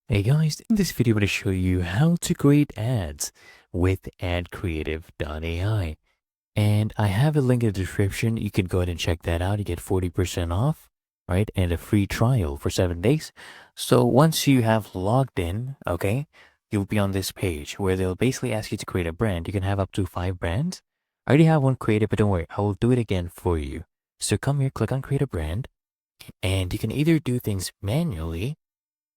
Hey guys, in this video I'm going to show you how to create ads with AdCreative AI. And I have a link in the description. You can go ahead and check that out. You get 40% off, right? And a free trial for 7 days. So once you have logged in, okay, you'll be on this page where they'll basically ask you to create a brand. You can have up to 5 brands. I already have one created, but don't worry, I will do it again for you. So come here, click on create a brand, and you can either do things manually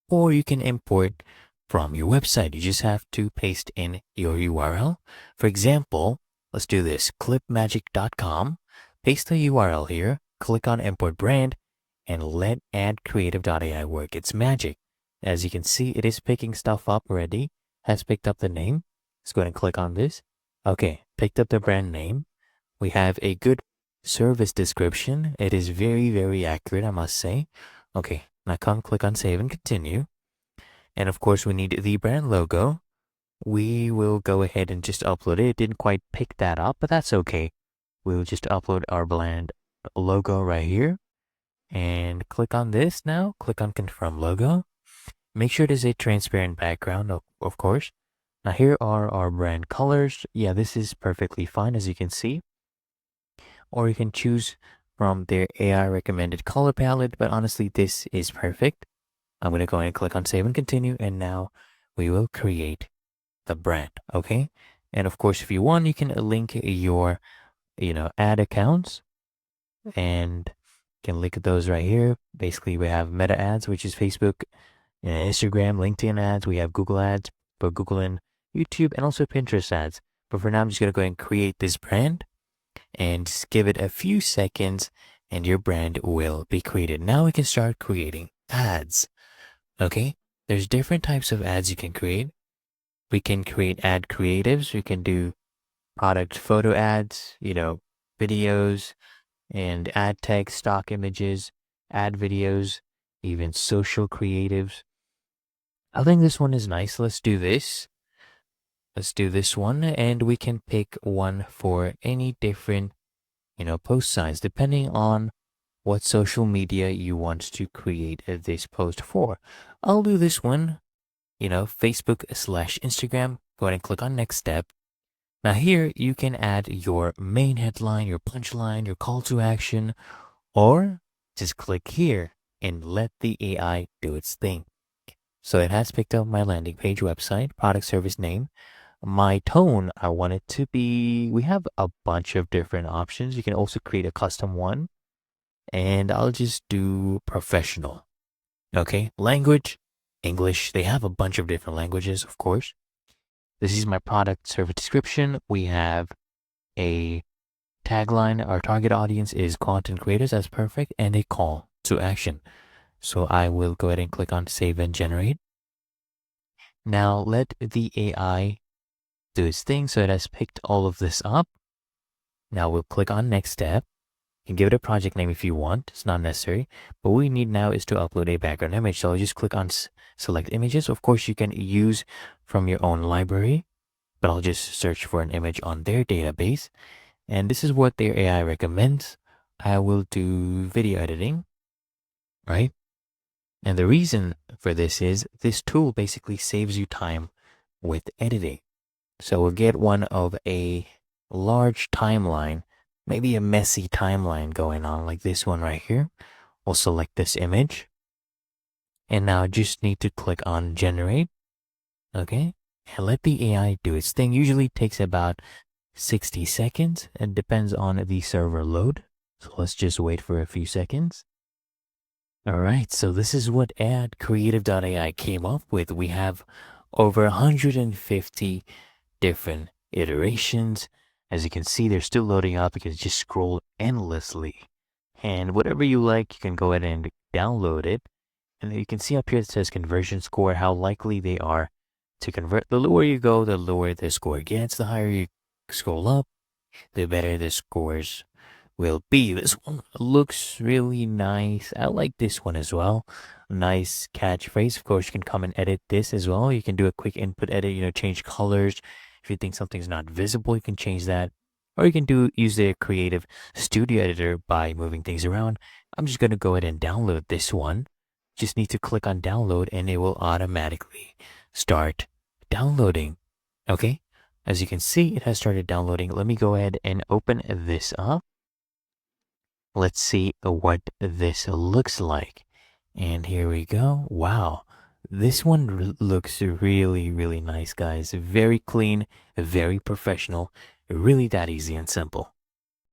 or you can import from your website. You just have to paste in your URL. For example, let's do this, clipmagic.com, paste the URL here, click on import brand, and let AdCreative.ai work its magic. As you can see, it is picking stuff up already, has picked up the name. Let's go ahead and click on this. Okay, picked up the brand name. We have a good service description. It is very, very accurate, I must say. Okay, now come click on save and continue. And of course, we need the brand logo. We will go ahead and just upload it. It didn't quite pick that up, but that's okay. We'll just upload our brand logo right here and click on this now. Click on confirm logo. Make sure it is a transparent background, of course. Now here are our brand colors. Yeah, this is perfectly fine as you can see. Or you can choose from their AI recommended color palette, but honestly, this is perfect. I'm going to go ahead and click on save and continue. And now we will create the brand. Okay. And of course, if you want, you can link your, ad accounts and can link those right here. Basically, we have Meta ads, which is Facebook, Instagram, LinkedIn ads. We have Google ads for Google and YouTube, and also Pinterest ads. But for now, I'm just going to go ahead and create this brand and just give it a few seconds and your brand will be created. Now we can start creating ads. Okay. There's different types of ads you can create. We can create ad creatives. We can do product photo ads, videos and ad text, stock images, ad videos, even social creatives. I think this one is nice. Let's do this. Let's do this one. And we can pick one for any different, post size, depending on what social media you want to create this post for. I'll do this one, Facebook/Instagram. Go ahead and click on next step. Now here you can add your main headline, your punchline, your call to action, or just click here and let the AI do its thing. So it has picked up my landing page, website, product, service name. My tone, I want it to be, we have a bunch of different options. You can also create a custom one, and I'll just do professional. Okay, language, English. They have a bunch of different languages, of course. This is my product service description. We have a tagline. Our target audience is content creators. That's perfect. And a call to action. So I will go ahead and click on save and generate. Now let the AI do its thing. So it has picked all of this up. Now we'll click on next step. You can give it a project name if you want. It's not necessary. But what we need now is to upload a background image. So I'll just click on select images. Of course, you can use from your own library, but I'll just search for an image on their database. And this is what their AI recommends. I will do video editing, right? And the reason for this is this tool basically saves you time with editing. So we'll get one of a large timeline, maybe a messy timeline going on like this one right here. We'll select this image. And now I just need to click on generate. Okay. And let the AI do its thing. Usually takes about 60 seconds. It depends on the server load. So let's just wait for a few seconds. All right, so this is what AdCreative.ai came up with. We have over 150 different iterations. As you can see, they're still loading up. You can just scroll endlessly. And whatever you like, you can go ahead and download it. And you can see up here it says conversion score, how likely they are to convert. The lower you go, the lower the score gets. The higher you scroll up, the better the scores will be. This one looks really nice. I like this one as well. Nice catchphrase. Of course, you can come and edit this as well. You can do a quick input edit, change colors. If you think something's not visible, you can change that. Or you can use the Creative Studio Editor by moving things around. I'm just going to go ahead and download this one just need to click on download and it will automatically start downloading. Okay, as you can see, it has started downloading. Let me go ahead and open this up. Let's see what this looks like. And here we go. Wow. This one looks really, really nice, guys. Very clean, very professional, really that easy and simple.